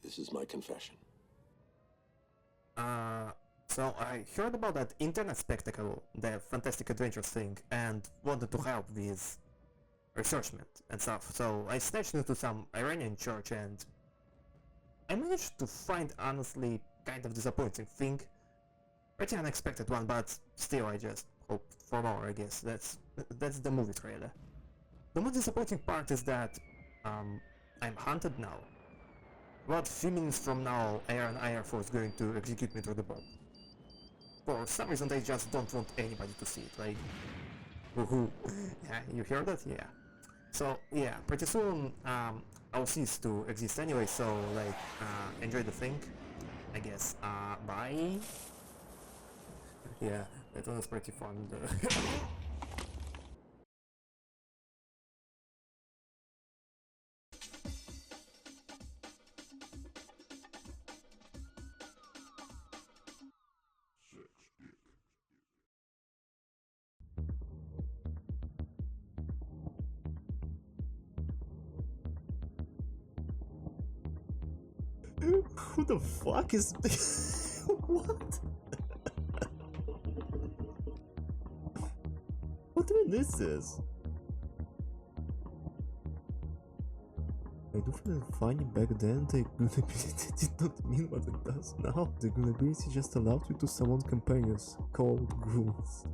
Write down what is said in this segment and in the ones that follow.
This is my confession. So I heard about that internet spectacle, the Fantastic Adventures thing, and wanted to help with researchment and stuff. So I snatched into some Iranian church and I managed to find honestly kind of disappointing thing. Pretty unexpected one, but still I just hope for more, I guess. That's the movie trailer. The most disappointing part is that I'm hunted now. About few minutes from now, Air Force going to execute me through the bomb. For some reason, they just don't want anybody to see it. Like, woohoo! Yeah, you hear that? Yeah. So yeah, pretty soon I'll cease to exist anyway. So like, enjoy the thing, I guess. Bye. Yeah, that was pretty fun. Who the fuck is what? What even is this? I do find it funny back then the good ability did not mean what it does now. The good ability just allowed you to summon companions called goons.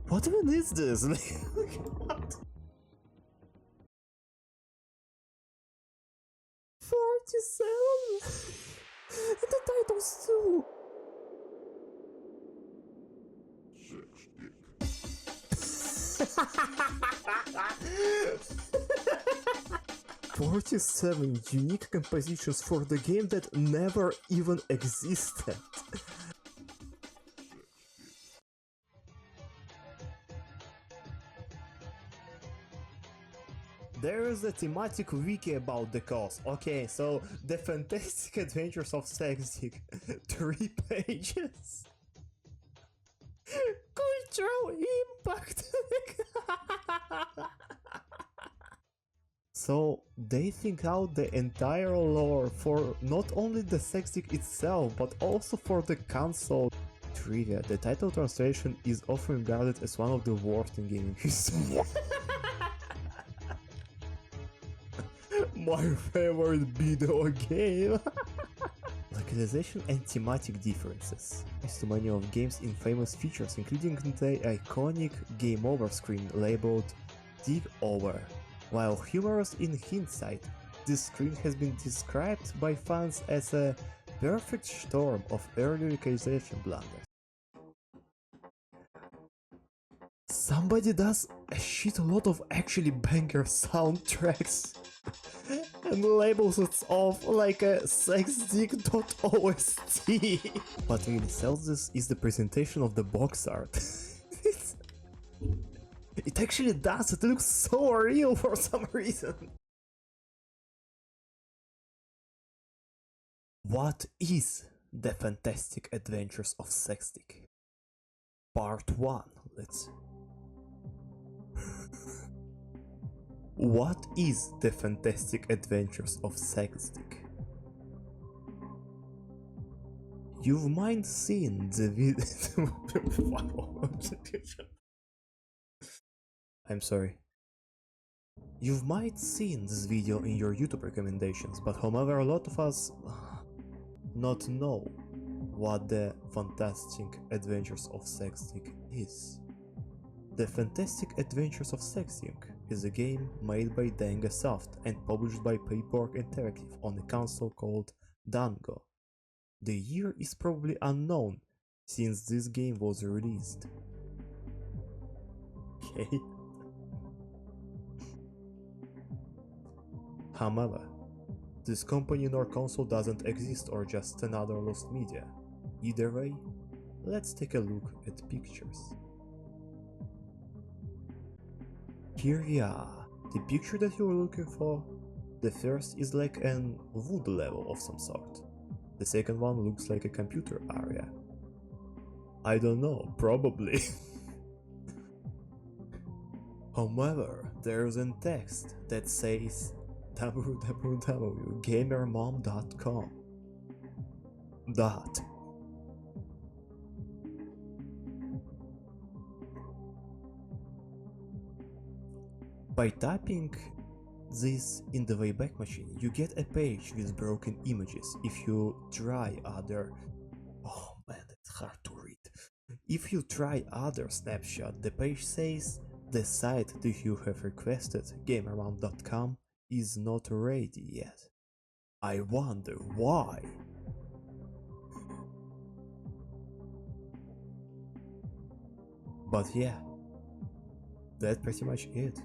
What even is this? Like, what? 47? And the titles too! 47 unique compositions for the game that never even existed. There is a thematic wiki about the cause. Okay, so the Fantastic Adventures of Sexdick, 3 pages. Cultural impact. So they think out the entire lore for not only the Sexdick itself, but also for the console. Trivia: the title translation is often regarded as one of the worst in gaming history. My favorite video game. Localization and thematic differences. Thanks to many of game's infamous features, including the iconic Game Over screen labeled Dig Over. While humorous in hindsight, this screen has been described by fans as a perfect storm of early localization blunders. Somebody does a shitload of actually banger soundtracks and labels it off like a sexdick.ost. What really sells this is the presentation of the box art. It actually does, it looks so real for some reason. What is the Fantastic Adventures of Sexdick? Part 1, let's... What is the Fantastic Adventures of Sexdick? You've mind seen the video... I'm sorry. You've might seen this video in your YouTube recommendations, but however a lot of us not know what the Fantastic Adventures of Sexdick is. The Fantastic Adventures of Sexdick is a game made by Dangasoft and published by Paperwork Interactive on a console called Dango. The year is probably unknown since this game was released. Okay. However, this company nor console doesn't exist or just another lost media. Either way, let's take a look at pictures. Here we are. The picture that you were looking for. The first is like an wood level of some sort. The second one looks like a computer area. I don't know, probably. However, there's a text that says www.gamermom.com. By typing this in the Wayback Machine, you get a page with broken images. If you try other... Oh man, it's hard to read. If you try other snapshot, the page says the site that you have requested, gamermom.com, is not ready yet. I wonder why. But yeah, that's pretty much it.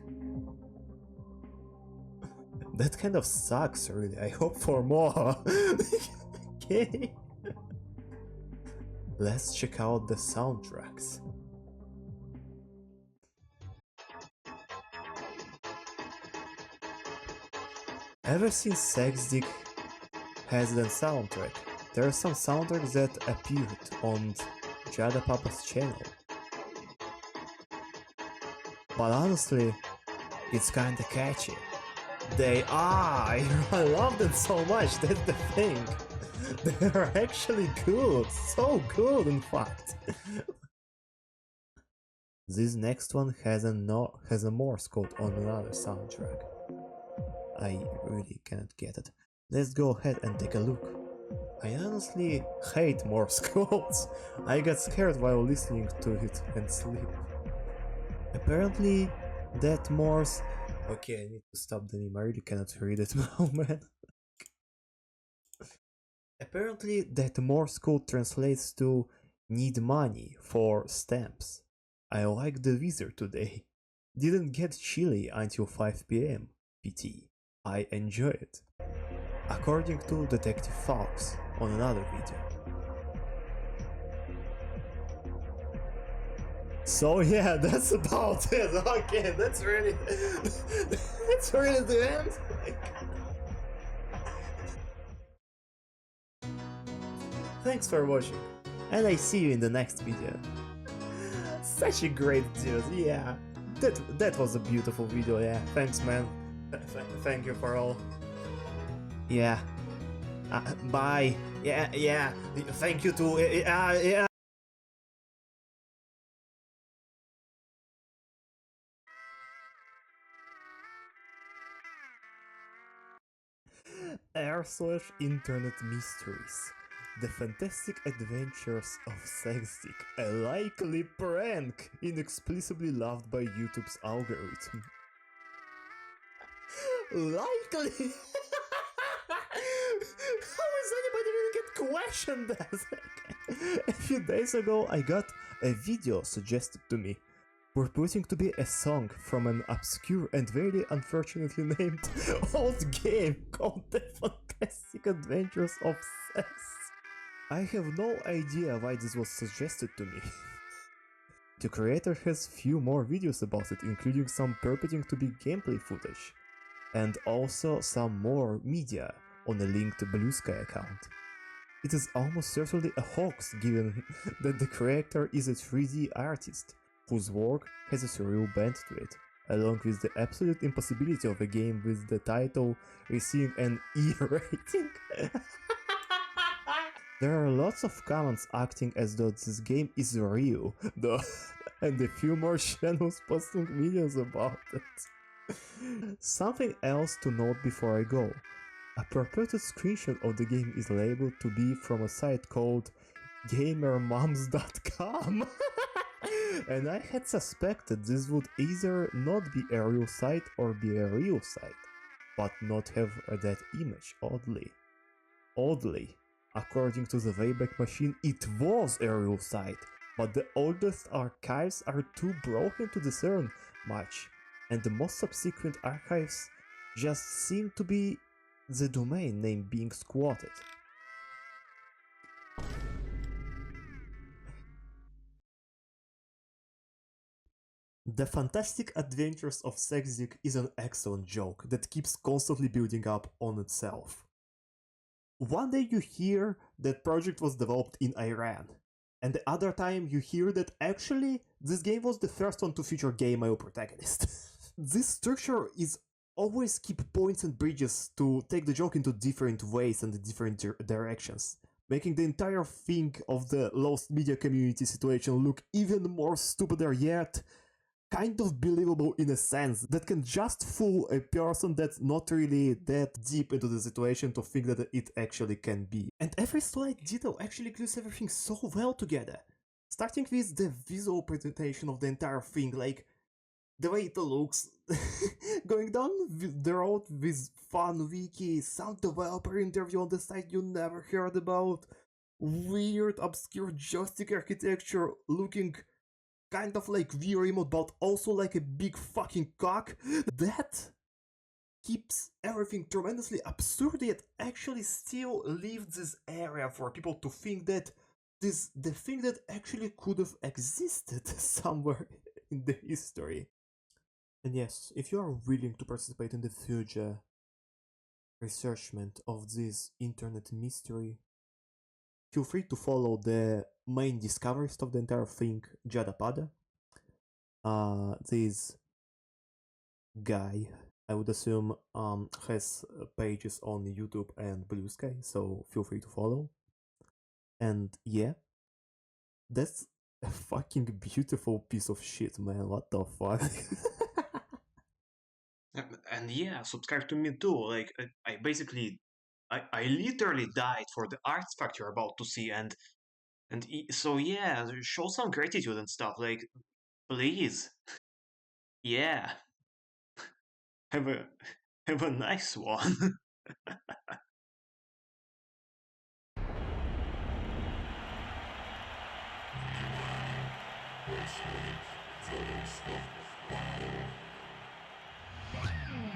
That kind of sucks, really. I hope for more. Okay. Let's check out the soundtracks. Ever since Sexdick has the soundtrack, there are some soundtracks that appeared on Jada Papa's channel. But honestly, it's kinda catchy. They are! I love them so much, that's the thing. They're actually good, so good in fact. This next one has a Morse code on another soundtrack. I really cannot get it. Let's go ahead and take a look. I honestly hate Morse codes. I got scared while listening to it and sleep. Apparently, that Morse... Okay, I need to stop the meme, I really cannot read it now, man. Apparently, that Morse code translates to need money for stamps. I like the weather today. Didn't get chilly until 5 PM, PT. I enjoy it. According to Detective Fox on another video. So yeah, that's about it. Okay, that's really that's really the end. Thanks for watching, and I see you in the next video. Such a great dude, yeah. That was a beautiful video, yeah. Thanks, man. Thank you for all. Yeah. Bye. Yeah. Thank you too. Yeah. r/internet mysteries. The fantastic adventures of Sexdick, a likely prank inexplicably loved by YouTube's algorithm. Likely? How is anybody gonna get questioned that? A few days ago I got a video suggested to me, purporting to be a song from an obscure and very unfortunately named old game called The Fantastic Adventures of Sex. I have no idea why this was suggested to me. The creator has few more videos about it, including some purporting to be gameplay footage, and also some more media on a linked Blue Sky account. It is almost certainly a hoax given that the creator is a 3D artist whose work has a surreal bent to it, along with the absolute impossibility of a game with the title receiving an E rating. There are lots of comments acting as though this game is real, though, and a few more channels posting videos about it. Something else to note before I go. A purported screenshot of the game is labeled to be from a site called gamermoms.com. And I had suspected this would either not be a real site or be a real site, but not have that image, oddly. According to the Wayback Machine, it was a real site, but the oldest archives are too broken to discern much, and the most subsequent archives just seem to be the domain name being squatted. The Fantastic Adventures of Sexdick is an excellent joke that keeps constantly building up on itself. One day you hear that project was developed in Iran, and the other time you hear that actually this game was the first one to feature gay male protagonist. This structure is always keep points and bridges to take the joke into different ways and different directions, making the entire thing of the lost media community situation look even more stupider yet kind of believable in a sense that can just fool a person that's not really that deep into the situation to think that it actually can be. And every slight detail actually glues everything so well together. Starting with the visual presentation of the entire thing, like the way it looks, going down the road with fun wiki, sound developer interview on the site you never heard about, weird obscure joystick architecture looking kind of like V remote but also like a big fucking cock, that keeps everything tremendously absurd yet actually still leaves this area for people to think that the thing that actually could have existed somewhere in the history. And yes, if you are willing to participate in the future researchment of this internet mystery, feel free to follow the main discoverist of the entire thing, Jadapada. This guy, I would assume, has pages on YouTube and Blue Sky, so feel free to follow. And yeah, that's a fucking beautiful piece of shit, man. What the fuck? And yeah, subscribe to me too. Like I basically, I literally died for the artifact you're about to see, so yeah, show some gratitude and stuff. Like, please, yeah, have a have a nice one.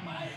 My